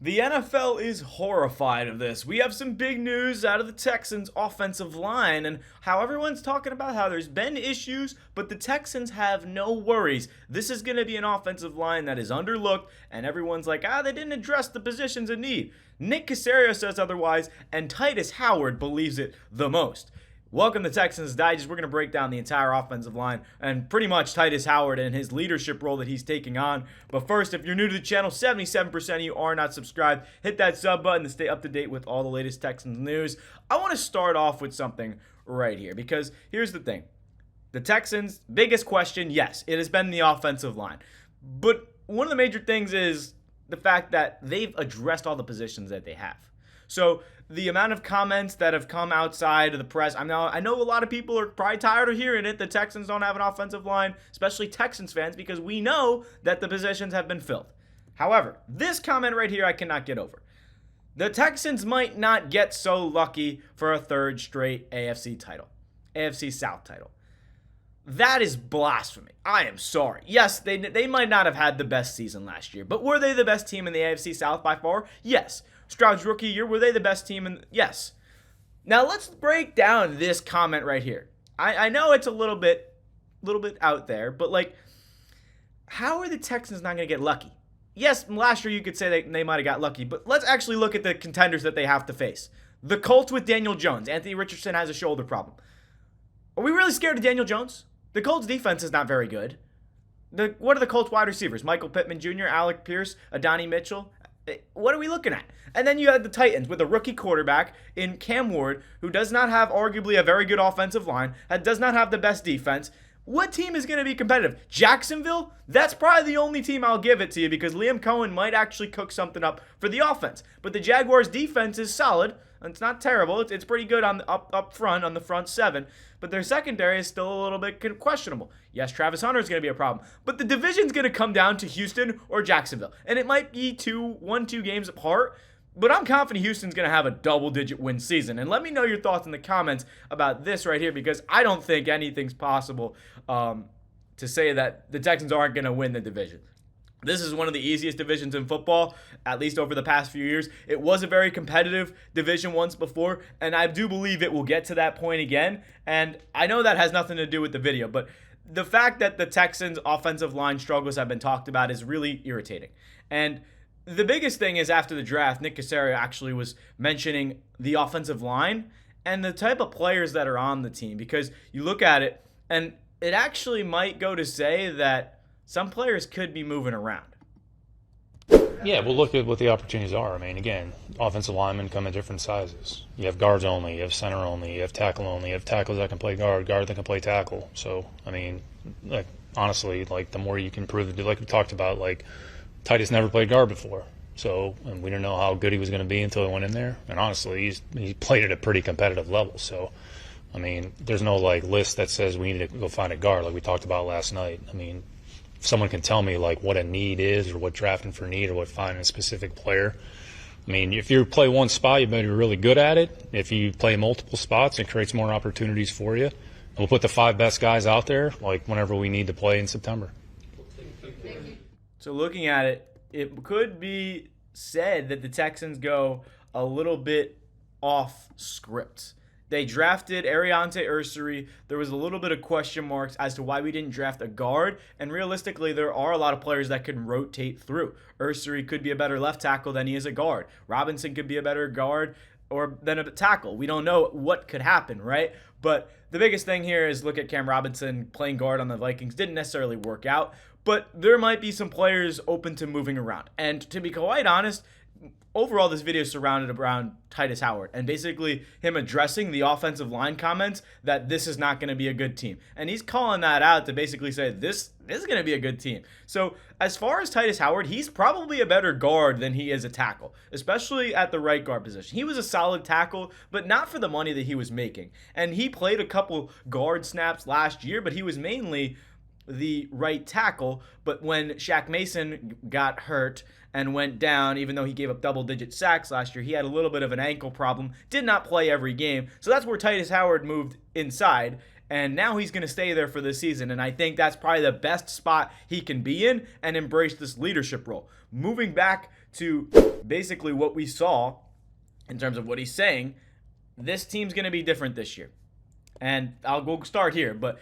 The NFL is horrified of this. We have some big news out of the Texans' offensive line and how everyone's talking about how there's been issues, but the Texans have no worries. This is going to be an offensive line that is underlooked, and everyone's like, they didn't address the positions in need. Nick Caserio says otherwise, and Tytus Howard believes it the most. Welcome to Texans Digest. We're going to break down the entire offensive line and pretty much Tytus Howard and his leadership role that he's taking on. But first, if you're new to the channel, 77% of you are not subscribed. Hit that sub button to stay up to date with all the latest Texans news. I want to start off with something right here because here's the thing. The Texans' biggest question, yes, it has been the offensive line. But one of the major things is the fact that they've addressed all the positions that they have. So the amount of comments that have come outside of the press, I know a lot of people are probably tired of hearing it. The Texans don't have an offensive line, especially Texans fans, because we know that the positions have been filled. However, this comment right here I cannot get over. The Texans might not get so lucky for a third straight AFC South title. That is blasphemy. I am sorry. Yes, they might not have had the best season last year, but were they the best team in the AFC South by far? Yes. Stroud's rookie year, were they the best team? Yes. Now let's break down this comment right here. I know it's a little bit out there, but like, how are the Texans not going to get lucky? Yes, last year you could say they might have got lucky, but let's actually look at the contenders that they have to face. The Colts with Daniel Jones. Anthony Richardson has a shoulder problem. Are we really scared of Daniel Jones? The Colts defense is not very good. What are the Colts wide receivers? Michael Pittman Jr., Alec Pierce, Adonai Mitchell. What are we looking at? And then you had the Titans with a rookie quarterback in Cam Ward, who does not have arguably a very good offensive line, does not have the best defense. What team is going to be competitive? Jacksonville? That's probably the only team I'll give it to you because Liam Cohen might actually cook something up for the offense. But the Jaguars' defense is solid. It's not terrible. It's pretty good on the up front, on the front seven. But their secondary is still a little bit questionable. Yes, Travis Hunter is going to be a problem. But the division's going to come down to Houston or Jacksonville. And it might be 1-2 games apart. But I'm confident Houston's going to have a double-digit win season. And let me know your thoughts in the comments about this right here because I don't think anything's possible to say that the Texans aren't going to win the division. This is one of the easiest divisions in football, at least over the past few years. It was a very competitive division once before, and I do believe it will get to that point again. And I know that has nothing to do with the video, but the fact that the Texans' offensive line struggles have been talked about is really irritating. And the biggest thing is after the draft, Nick Caserio actually was mentioning the offensive line and the type of players that are on the team, because you look at it, and it actually might go to say that some players could be moving around. Yeah, we'll look at what the opportunities are. I mean, again, offensive linemen come in different sizes. You have guards only, you have center only, you have tackle only, you have tackles that can play guard that can play tackle. So, I mean, like honestly, like the more you can prove, like we talked about, like Tytus never played guard before. So, and we didn't know how good he was going to be until he went in there. And honestly, he played at a pretty competitive level. So, I mean, there's no like list that says we need to go find a guard like we talked about last night. I mean, if someone can tell me like what a need is or what drafting for need or what finding a specific player. I mean, if you play one spot, you better be really good at it. If you play multiple spots, it creates more opportunities for you. And we'll put the 5 best guys out there like whenever we need to play in September. So looking at it, it could be said that the Texans go a little bit off script. They drafted Ariante Ursary. There was a little bit of question marks as to why we didn't draft a guard. And realistically, there are a lot of players that can rotate through. Ursary could be a better left tackle than he is a guard. Robinson could be a better guard or than a tackle. We don't know what could happen, right? But the biggest thing here is look at Cam Robinson playing guard on the Vikings. Didn't necessarily work out. But there might be some players open to moving around. And to be quite honest, overall, this video is surrounded around Tytus Howard and basically him addressing the offensive line comments that this is not going to be a good team. And he's calling that out to basically say this is going to be a good team. So as far as Tytus Howard, he's probably a better guard than he is a tackle, especially at the right guard position. He was a solid tackle, but not for the money that he was making. And he played a couple guard snaps last year, but he was mainly the right tackle. But when Shaq Mason got hurt and went down, even though he gave up double-digit sacks last year, he had a little bit of an ankle problem, did not play every game. So that's where Tytus Howard moved inside, and now he's going to stay there for the season. And I think that's probably the best spot he can be in and embrace this leadership role. Moving back to basically what we saw in terms of what he's saying, this team's going to be different this year. And I'll go start here, but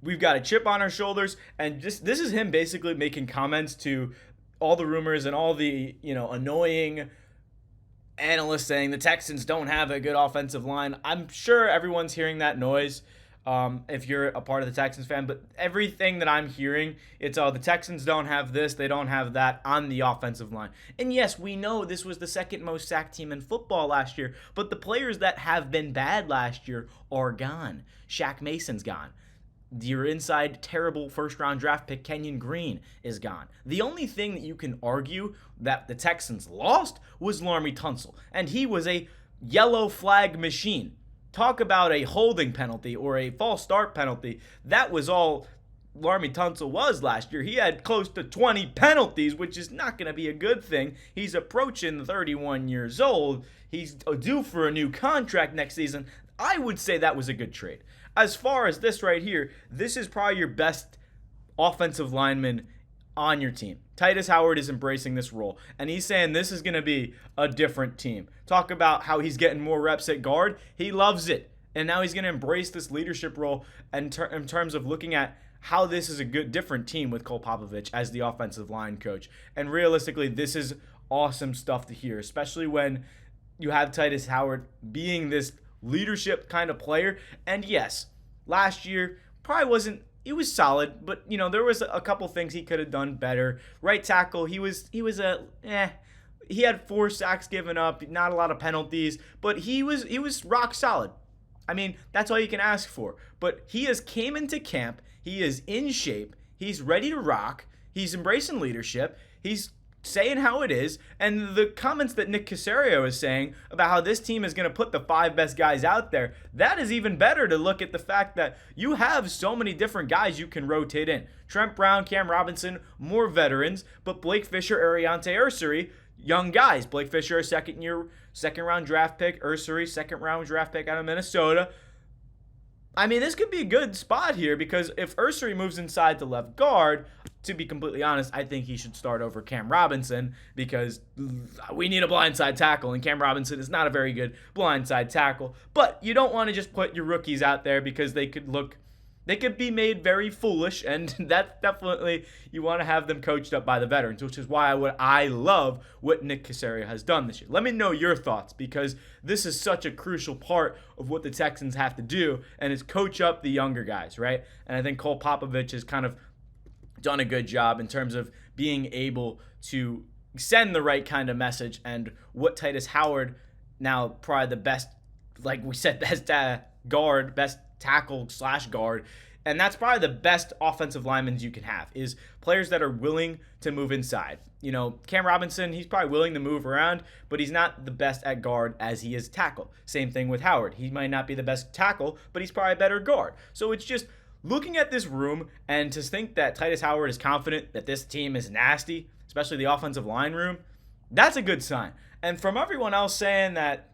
we've got a chip on our shoulders, and this is him basically making comments to all the rumors and all the, annoying analysts saying the Texans don't have a good offensive line. I'm sure everyone's hearing that noise if you're a part of the Texans fan, but everything that I'm hearing, it's the Texans don't have this, they don't have that on the offensive line. And yes, we know this was the second most sacked team in football last year, but the players that have been bad last year are gone. Shaq Mason's gone. Your inside terrible first-round draft pick Kenyon Green is gone. The only thing that you can argue that the Texans lost was Laremy Tunsil, and he was a yellow flag machine. Talk about a holding penalty or a false start penalty. That was all Laremy Tunsil was last year. He had close to 20 penalties, which is not going to be a good thing. He's approaching 31 years old. He's due for a new contract next season. I would say that was a good trade. As far as this right here, this is probably your best offensive lineman on your team. Tytus Howard is embracing this role, and he's saying this is going to be a different team. Talk about how he's getting more reps at guard. He loves it, and now he's going to embrace this leadership role in terms of looking at how this is a good, different team with Cole Popovich as the offensive line coach. And realistically, this is awesome stuff to hear, especially when you have Tytus Howard being this leadership kind of player. And yes, last year probably wasn't, it was solid, but there was a couple things he could have done better. Right tackle, he had 4 sacks given up, not a lot of penalties, but he was rock solid. I mean, that's all you can ask for. But he came into camp, he is in shape, he's ready to rock, he's embracing leadership, he's saying how it is, and the comments that Nick Caserio is saying about how this team is going to put the 5 best guys out there, that is even better to look at the fact that you have so many different guys you can rotate in. Trent Brown, Cam Robinson, more veterans, but Blake Fisher, Ariante Ursary, young guys. Blake Fisher, a second-round draft pick. Ursary, second-round draft pick out of Minnesota. I mean, this could be a good spot here because if Ursary moves inside to left guard, to be completely honest, I think he should start over Cam Robinson because we need a blindside tackle, and Cam Robinson is not a very good blindside tackle. But you don't want to just put your rookies out there because they could be made very foolish, and that's definitely, you want to have them coached up by the veterans, which is why I love what Nick Caserio has done this year. Let me know your thoughts, because this is such a crucial part of what the Texans have to do, and it's coach up the younger guys, right? And I think Cole Popovich has kind of done a good job in terms of being able to send the right kind of message, and what Tytus Howard, now probably the best, like we said, best guard, best tackle/guard, and that's probably the best offensive linemen you can have, is players that are willing to move inside. Cam Robinson, he's probably willing to move around, but he's not the best at guard as he is tackle. Same thing with Howard. He might not be the best tackle, but he's probably a better guard. So it's just looking at this room, and to think that Tytus Howard is confident that this team is nasty, especially the offensive line room, that's a good sign. And from everyone else saying that,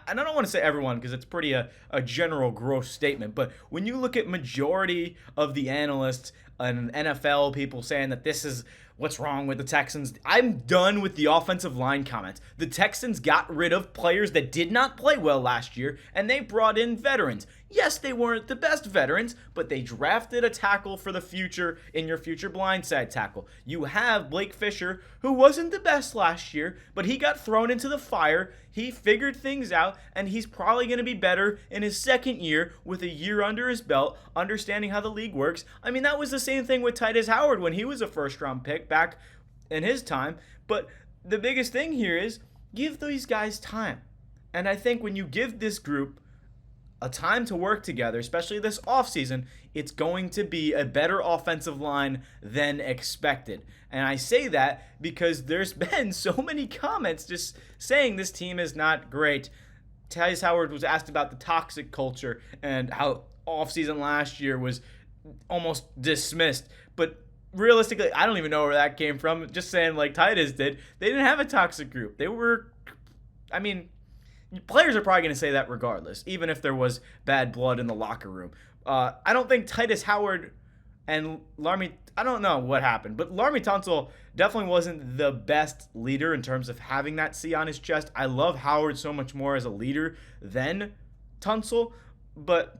and I don't want to say everyone because it's pretty a general gross statement, but when you look at majority of the analysts and NFL people saying that this is what's wrong with the Texans, I'm done with the offensive line comments. The Texans got rid of players that did not play well last year, and they brought in veterans. Yes, they weren't the best veterans, but they drafted a tackle for the future in your future blindside tackle. You have Blake Fisher, who wasn't the best last year, but he got thrown into the fire. He figured things out, and he's probably going to be better in his second year with a year under his belt, understanding how the league works. I mean, that was the same thing with Tytus Howard when he was a first-round pick back in his time. But the biggest thing here is give these guys time. And I think when you give this group a time to work together, especially this offseason, it's going to be a better offensive line than expected. And I say that because there's been so many comments just saying this team is not great. Tytus Howard was asked about the toxic culture and how offseason last year was almost dismissed. But realistically, I don't even know where that came from. Just saying like Tytus did. They didn't have a toxic group. Players are probably going to say that regardless, even if there was bad blood in the locker room. I don't think Tytus Howard And I don't know what happened, but Laremy Tunsil definitely wasn't the best leader in terms of having that C on his chest. I love Howard so much more as a leader than Tunsil, but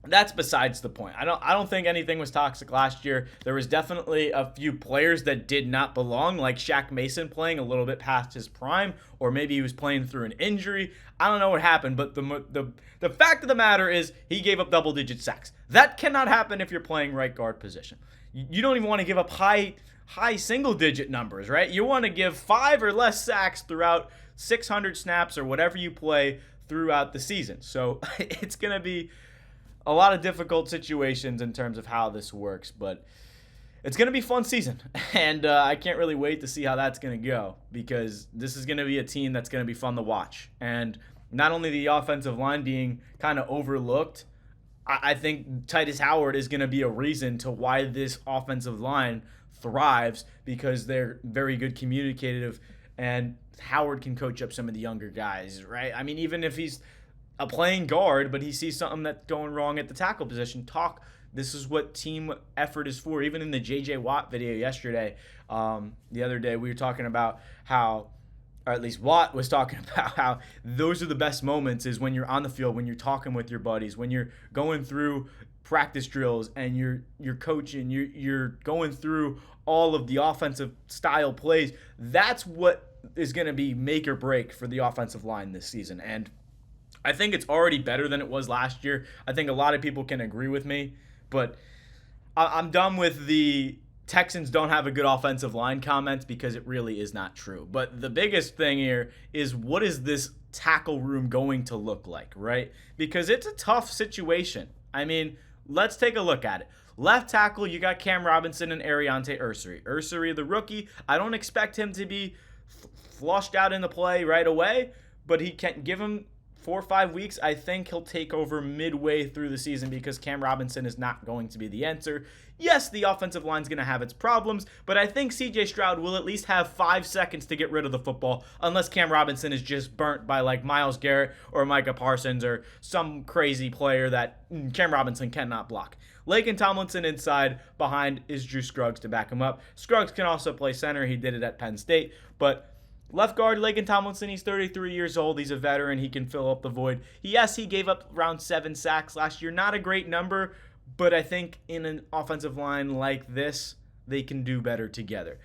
that's besides the point. I don't think anything was toxic last year. There was definitely a few players that did not belong, like Shaq Mason playing a little bit past his prime, or maybe he was playing through an injury. I don't know what happened, but the fact of the matter is he gave up double-digit sacks. That cannot happen if you're playing right guard position. You don't even want to give up high single-digit numbers, right? You want to give 5 or less sacks throughout 600 snaps or whatever you play throughout the season. So it's going to be a lot of difficult situations in terms of how this works, but it's going to be a fun season, and I can't really wait to see how that's going to go, because this is going to be a team that's going to be fun to watch. And not only the offensive line being kind of overlooked, I think Tytus Howard is going to be a reason to why this offensive line thrives, because they're very good communicative, and Howard can coach up some of the younger guys, right? I mean, even if he's a playing guard, but he sees something that's going wrong at the tackle position, this is what team effort is for. Even in the J.J. Watt video yesterday, the other day, we were talking about how, or at least Watt was talking about how those are the best moments, is when you're on the field, when you're talking with your buddies, when you're going through practice drills and you're coaching, you're going through all of the offensive style plays. That's what is going to be make or break for the offensive line this season. And I think it's already better than it was last year. I think a lot of people can agree with me, but I'm done with the Texans don't have a good offensive line comments, because it really is not true. But the biggest thing here is, what is this tackle room going to look like, right? Because it's a tough situation. I mean, let's take a look at it. Left tackle, you got Cam Robinson and Ariante Ursary. Ursary, the rookie, I don't expect him to be flushed out in the play right away, but he can give him 4 or 5 weeks. I think he'll take over midway through the season, because Cam Robinson is not going to be the answer. Yes, the offensive line's going to have its problems, but I think CJ Stroud will at least have 5 seconds to get rid of the football, unless Cam Robinson is just burnt by like Myles Garrett or Micah Parsons or some crazy player that Cam Robinson cannot block. Laken Tomlinson inside, behind is Drew Scruggs to back him up. Scruggs can also play center. He did it at Penn State, but left guard, Laken Tomlinson, he's 33 years old. He's a veteran. He can fill up the void. Yes, he gave up around 7 sacks last year. Not a great number, but I think in an offensive line like this, they can do better together.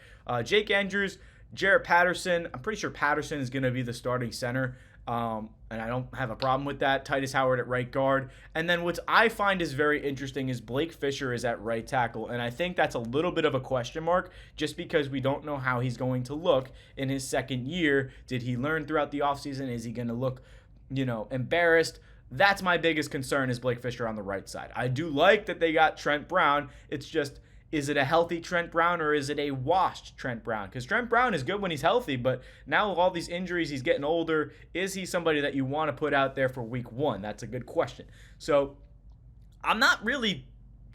Jake Andrews, Jarrett Patterson. I'm pretty sure Patterson is going to be the starting center, and I don't have a problem with that. Tytus Howard at right guard. And then what I find is very interesting is Blake Fisher is at right tackle, and I think that's a little bit of a question mark, just because we don't know how he's going to look in his second year. Did he learn throughout the offseason? Is he going to look, embarrassed? That's my biggest concern, is Blake Fisher on the right side. I do like that they got Trent Brown. It's just, is it a healthy Trent Brown, or is it a washed Trent Brown? Because Trent Brown is good when he's healthy, but now with all these injuries, he's getting older. Is he somebody that you want to put out there for week 1? That's a good question. So I'm not really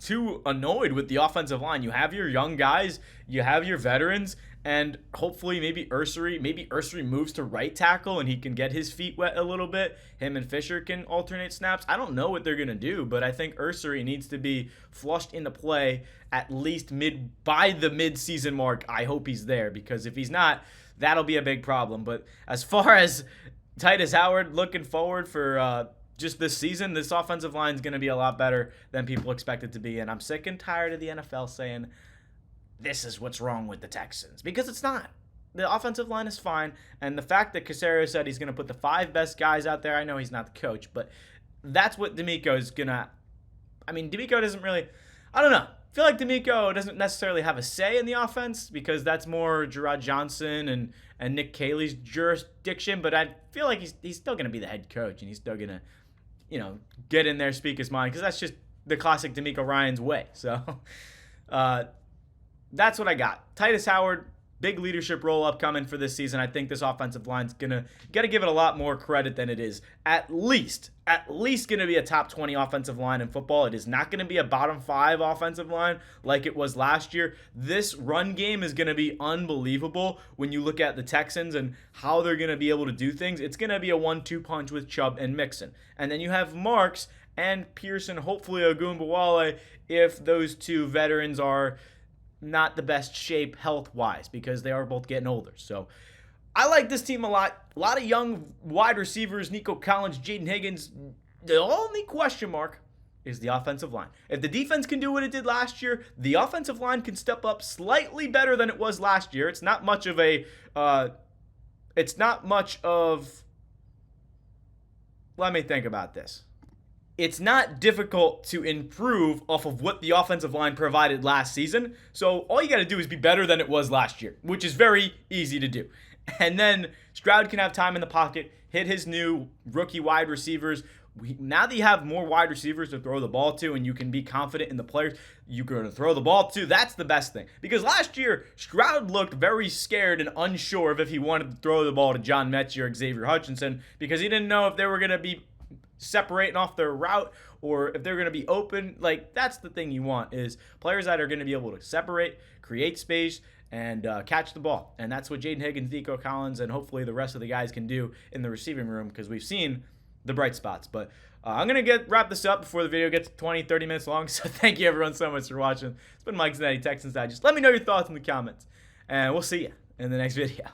too annoyed with the offensive line. You have your young guys, you have your veterans, and hopefully maybe Ursary moves to right tackle and he can get his feet wet a little bit. Him and Fisher can alternate snaps. I don't know what they're going to do, but I think Ursary needs to be flushed into play at least by the mid-season mark. I hope he's there, because if he's not, that'll be a big problem. But as far as Tytus Howard, looking forward for just this season, this offensive line is going to be a lot better than people expect it to be. And I'm sick and tired of the NFL saying, this is what's wrong with the Texans, because it's not. The offensive line is fine, and the fact that Caserio said he's going to put the 5 best guys out there, I know he's not the coach, but that's what DeMeco is going to... I mean, DeMeco doesn't really... I don't know. I feel like DeMeco doesn't necessarily have a say in the offense, because that's more Gerard Johnson and Nick Caley's jurisdiction, but I feel like he's still going to be the head coach, and he's still going to, get in there, speak his mind, because that's just the classic DeMeco Ryans way. So, that's what I got. Tytus Howard, big leadership role upcoming for this season. I think this offensive line's got to give it a lot more credit than it is. At least going to be a top 20 offensive line in football. It is not going to be a bottom 5 offensive line like it was last year. This run game is going to be unbelievable when you look at the Texans and how they're going to be able to do things. It's going to be a 1-2 punch with Chubb and Mixon. And then you have Marks and Pearson, hopefully Ogunbowale, if those two veterans are not the best shape health-wise, because they are both getting older. So I like this team a lot. A lot of young wide receivers, Nico Collins, Jaden Higgins. The only question mark is the offensive line. If the defense can do what it did last year, the offensive line can step up slightly better than it was last year. It's not much of let me think about this. It's not difficult to improve off of what the offensive line provided last season. So all you got to do is be better than it was last year, which is very easy to do. And then Stroud can have time in the pocket, hit his new rookie wide receivers. Now that you have more wide receivers to throw the ball to and you can be confident in the players you're going to throw the ball to, that's the best thing. Because last year, Stroud looked very scared and unsure of if he wanted to throw the ball to John Mechie or Xavier Hutchinson because he didn't know if they were going to be separating off their route or if they're going to be open. Like, that's the thing you want, is players that are going to be able to separate, create space, and catch the ball. And that's what Jaden Higgins, Nico Collins, and hopefully the rest of the guys can do in the receiving room, because we've seen the bright spots. But I'm going to wrap this up before the video gets 20, 30 minutes long. So thank you everyone so much for watching. It's been Mike Zanetti, Texans Digest. Let me know your thoughts in the comments, and we'll see you in the next video.